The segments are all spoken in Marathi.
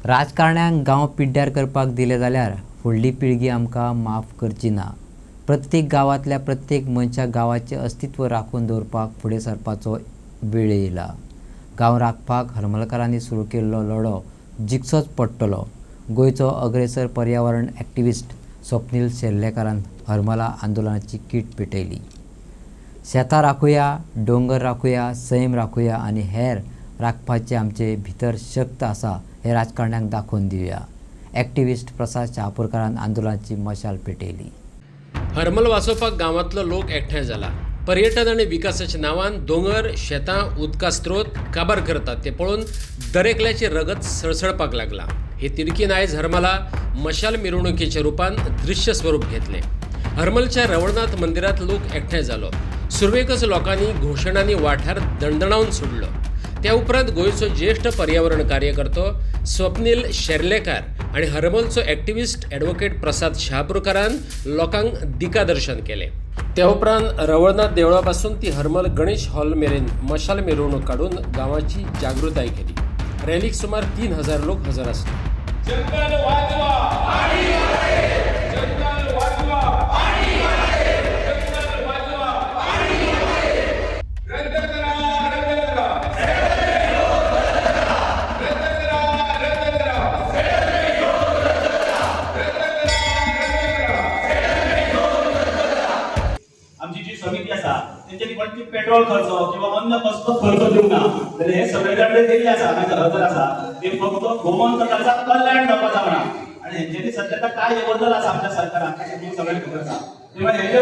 राजकारण्यांक गांव पिड्ड्यार करपाक दिले जाल्यार फुडली पिळगी आमकां माफ करची ना। प्रत्येक गांवांतल्या प्रत्येक मनशाक गांवाचें अस्तित्व राखून दवरपाक फुडें सरपाचो वेळ येयला। गांव राखपाक हरमलकरांनी सुरू केल्लो लढो जिखचोच पडटलो। गोंयचो अग्रेसर पर्यावरण एक्टिविस्ट स्वप्नील शेर्लेकारान हरमला आंदोलनाची कीट पेटयली। शेतां राखुया, डोंगर राखुया, सैम राखुया आनी हेर राखपाचे आमचे भितर शक्त आसा हे राजकारण्यांक दाखोवन दिवया। एक्टिविस्ट प्रसाद शहापूरकारान आंदोलनाची मशाल पेटयली। हरमल वाचोवपाक गांवांतलो लोक एकठांय जाला। पर्यटन आनी विकासाच्या नांवान दोंगर, शेतां, उदका स्त्रोत काबार करतात ते पळोवन दरेकल्याची रगत सळसळपाक लागला। हे तिडकीन आयज हरमला मशाल मिरवणुकीच्या रुपान दृश्य स्वरूप घेतले। हरमलच्या रवळनाथ मंदिरात लोक एकठांय जालो। सुरवेकच लोकांनी घोशणांनी वाठार दणदणावन सोडलो। त्या उपरांत गोंयचो ज्येष्ठ पर्यावरण कार्यकर्तो स्वप्नील शेर्लेकार आणि हरमलचो एक्टिविस्ट ॲडव्होकेट प्रसाद शहापूरकारान लोकांक दिकादर्शन केले। त्या उपरांत रवळनाथ देवळा पासून ती हरमल गणेश हॉल मेरेन मशाल मिरवणूक काढून गांवाची जागृताय केली। रॅलीक सुमार 3000 लोक हजर आसले। जंगल वाचवा, पाणी आहे। जंगल वाचवा, पाणी आहे। जंगल वाचवा, पाणी आहे। रद्द करा, रद्द करा। रद्द करा, रद्द करा। आमची जी समिती आसा तेंच्यानी कोणती पेट्रोल खर्च किंवा अन्य कसलो खर्च दिवंक ना, जाल्यार हे सगळे कडे दिल्ले आसा हजर आसा ते फक्त गोमंतकाचा कल्याण जावपा जावना। आणि हेंच्यानी सध्या काय बदल आसा आमच्या सरकारान अशें सगळे खबर आसा। तेव्हा हेजे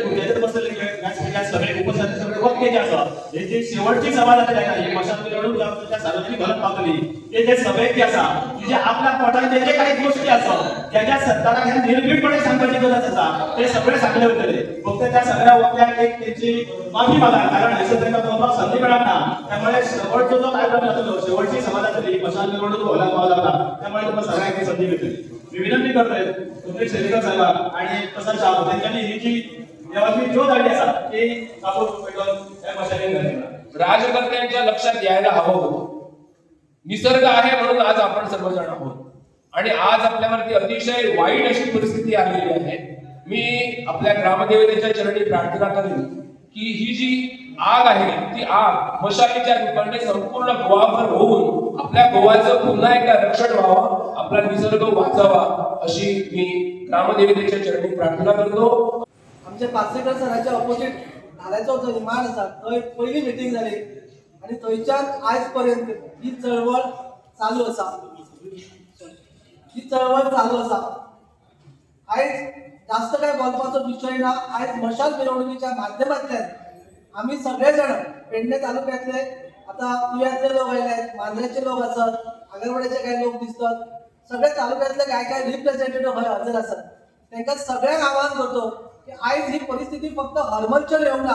भुरग्याचेर बसलेले सगळे उपसरचे सगळे वक्ते जे आसा हेची शेवटची सभा जातली आसा ही मशाल मिरवणूक त्या सार्वजनीक घरात पावतली ते जे सभेक जे आसा जे आपल्या पोटान जे काही गोष्टी आसा त्याच्या सरकाराक हे निर्भीडपणे सांगपाची गरज आसा ते सगळे सांगले वतले। फक्त त्या सगळ्या वक्त्यांक एक तेंची माफी मागा, कारण हेसर तांकां बोलपाक संदी मेळना ना। त्यामुळे शेवटचो जो कार्यक्रम जातलो शेवटची सभा जातली मशाल मिरवणूक हॉलांत पावला त्यामुळे तुमकां सगळ्यांक संदी मेळटली। मी विनंती करतोय स्वप्नील शेर्लेकर साहेबाक आणि प्रसाद शहा तांच्यांनी ही जी देवाची ज्योत हाडली आसा ती कापूर पेटोवन त्या मशालीन घातली। राजकर्त्यांच्या लक्षात यायला हवं होतं निसर्ग आहे म्हणून आज आपण सर्वजण आहोत आणि आज आपल्यावरती अतिशय वाईट अशी परिस्थिती आलेली आहे। मी आपल्या ग्रामदेवतेच्या चरणी प्रार्थना करेन की ही जी आग आहे ती आग मशालीच्या रूपाने संपूर्ण गोवाभर होऊन आपल्या गोवाचं पुन्हा एकदा रक्षण व्हावं, आपला निसर्ग वाचावा अशी मी ग्रामदेवतेच्या चरणी प्रार्थना करतो। आमच्या पाचेकर सराच्या ऑपोजिट नाल्याचो जो इमाण आसा थंय पहिली मिटींग जाली आणि थंयच्यान आयज पर्यंत ही चळवळ चालू आसा। आयज जास्त काय बोलपाचो विषय ना। आयज मशाल मिरवणुकीच्या माध्यमांतल्यान आम्ही सगळे जण पेडणे तालुक्यातले आता तुयातले लोक आयल्यात, मांद्रेचे लोक आसात, आगरवाड्याचे काही लोक दिसतात, सगळे तालुक्यातले काय रिप्रेझेंटेटिव्ह हय हजर आसात। तांकां सगळ्यांक आवाहन करतो की आयज ही परिस्थिती फक्त हरमलचेर येवंक ना,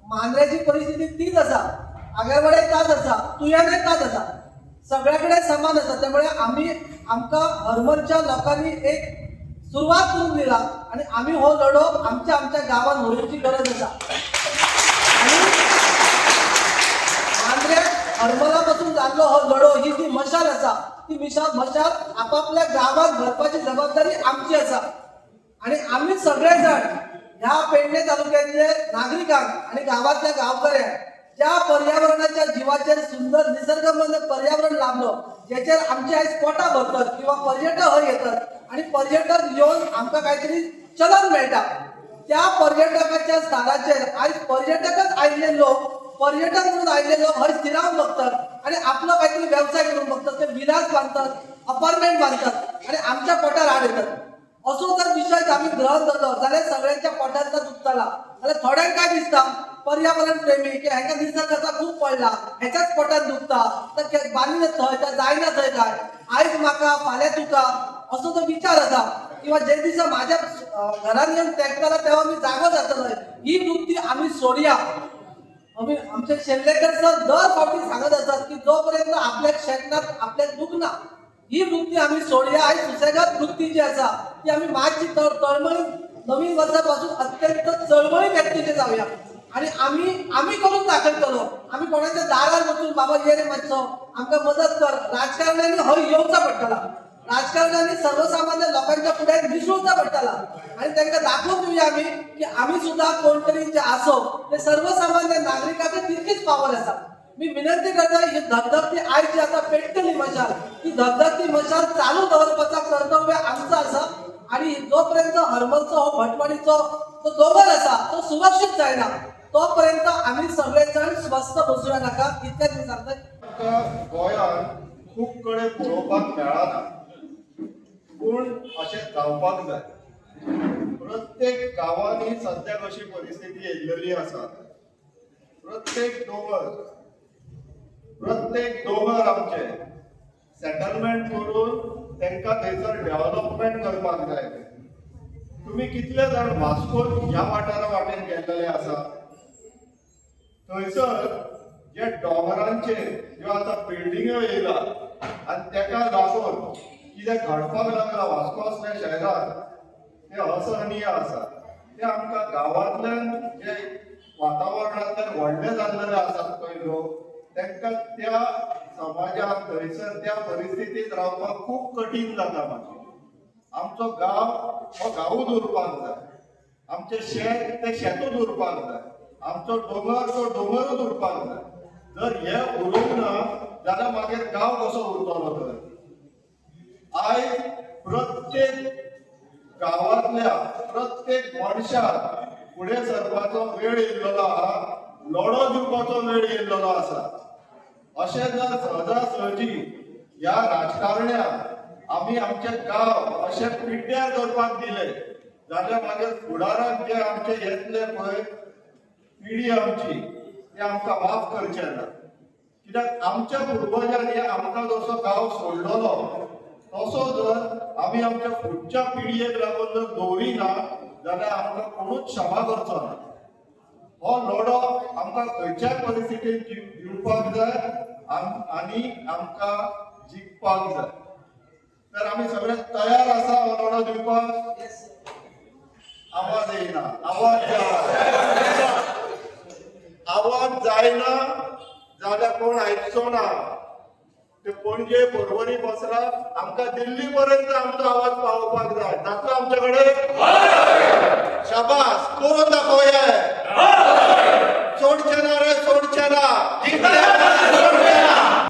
मांद्रेची परिस्थिती तीच आसा, आगरवाड्यात ताच आसा, तुयाने ताच आसा, सगळ्याकडे समान आसा। त्यामुळे आमकां हरमलच्या लोकांनी एक सुरुवात करून दिला आणि आम्ही हो लढो आमच्या गावात व्हरची गरज आसा। आणि मांद्रे हरमलापासून जाल्लो हो लढो ही जी मशाल आसा ती मशाल आपापल्या गावात भरपाची जबाबदारी आमची आसा। आणि आम्ही सगळे जण ह्या पेडणे तालुक्यातले नागरिकांक आणि गावातल्या गावकऱ्यांक ज्या पर्यावरणाच्या जीवाचेर सुंदर निसर्गमय पर्यावरण लाभलो ज्याचेर आमची आयज पोटां भरतात किंवा पर्यटक हय येतात आणि पर्यटक येऊन आमकां काहीतरी चलन मेळटा, त्या पर्यटकाच्या स्थानाचेर आयज पर्यटकच आयिल्ले लोक पर्यटक म्हणून आयिल्ले लोक हय स्थिरावन बघतात आणि आपलो काहीतरी व्यवसाय करून बघतात, ते विलास बांधतात, अपार्टमेंट बांधतात आणि आमच्या पोटार हाड येतात। असो जर विषय आम्ही ग्रहण धरलो जाल्यार सगळ्यांच्या पोटांतला दुखतला। जाल्यार थोड्यांक काय दिसता पर्यावरण प्रेमी की हांकां निसर्गाचा खूप पडला ह्याच्याच पोटात दुखता तर बांदिना थंय तर जायना थंय काय, आयज म्हाका फाल्यां तुका असो जो विचार आसा किंवा जे दिसा माझ्या घरान येऊन तेंकताला तेव्हा मी जागो जातलो ही वृत्ती आम्ही सोडया। आम्ही आमचे शेर्लेकर सर दर फावटी सांगत असतात की जोपर्यंत आपल्या शेतांत आपल्याक दुखना ही वृत्ती आम्ही सोडया। आयज सुसेगाद वृत्ती जी आसा ती आम्ही मातशी तळमळी नवीन वर्षापासून अत्यंत चळमळीत व्यक्तीचे जाऊया। आणि आम्ही करून दाखयतलो. आम्ही कोणाच्या दारार वचून बाबा ये रे मातसो आमकां मदत कर. राजकारण्यांनी हय येवचा पडटला. राजकारण्यांनी सर्वसामान्य लोकांच्या फुड्यात मिसळूचा पडटला आणि त्यांना दाखवून दिवया आम्ही की आम्ही सुद्धा कोणतरी जे असो ते सर्वसामान्य नागरिकांचे तितकीच पावर आसा. मी विनंती करता ही धगधगती आयज जी आता पेटतली मशाल ही धगधगती मशाल चालू दवरपाचा कर्तव्य आमचं आसा आणि जोपर्यंत हरमलचो हो भटवाडीचो तो दोंगर आसा तो सुरक्षीत जायना तोपर्यंत आम्ही सगळेजण स्वस्थ बसूया नाका. इतकेच मी सांगतां. आमकां गोंयांत खूब कडेन पळोवपाक मेळना पूण अशें जावपाक जाय. प्रत्येक गांवांनी सद्याक अशी परिस्थिती येयल्लेली आसा. प्रत्येक दोंगर आमचे सेटलमेंट करून तांकां थंयसर डेव्हलपमेंट करपाक जाय. तुम्ही कितले जाण वास्कोन ह्या वाठारा वाटेन गेल्लेले आसा. थंयसर जे दोंगरांचेर ज्यो आतां बिल्डिंग्यो येयला आनी तेका लागून कितें घडपाक लागला वास्को असल्या शहरात ते असहनीय आसा. ते आमकां गांवांतल्यान जे वातावरणांतल्यान व्हडले जाल्लेले आसात पळय लोक तांकां त्या समाजात थंयसर त्या परिस्थितीत रावपाक खूब कठीण जाता. मागीर आमचो गांव हो गांवूच उरपाक जाय. आमचें शेत तें शेतूच उरपाक जाय. आमचो दोंगर तो दोंगरूच उरपाक जाय. जर हे उरूंक ना जाल्यार मागीर गांव कसो उरतलो तर. आयज प्रत्येक गांवांतल्या प्रत्येक मनशाक फुडें सरपाचो वेळ येयल्लो आहा. लढो दिवपाचो वेळ येयल्लो आसा. अशें जर सहजासहजी ह्या राजकारण्याक आमी आमचे गांव अशे पिड्ड्यार करपाक दिले जाल्यार मागीर फुडाराक जे आमचे येतले पळय पिढी आमची ते आमकां माफ करचे ना. कित्याक आमच्या पुर्वजांनी आमकां जसो गांव सोडलेलो तसो जर आमी आमच्या फुडच्या पिडयेक लागून जर दवरिना जाल्यार आमकां कोणूच क्षमा करचो ना. हो लढो आमकां खंयच्याय परिस्थितीन जिखपाक जाय आनी आमकां जिखपाक जाय. तर आमी सगळे तयार आसा हो लढो दिवपाक. आवाज येयना. आवाज जायना जाल्यार कोण आयकचो ना. ते पणजे परवरी बसला आमकां दिल्ली पर्यंत आमचो आवाज पावोवपाक जाय. जातलो आमचे कडेन. शाबास करून दाखोवया.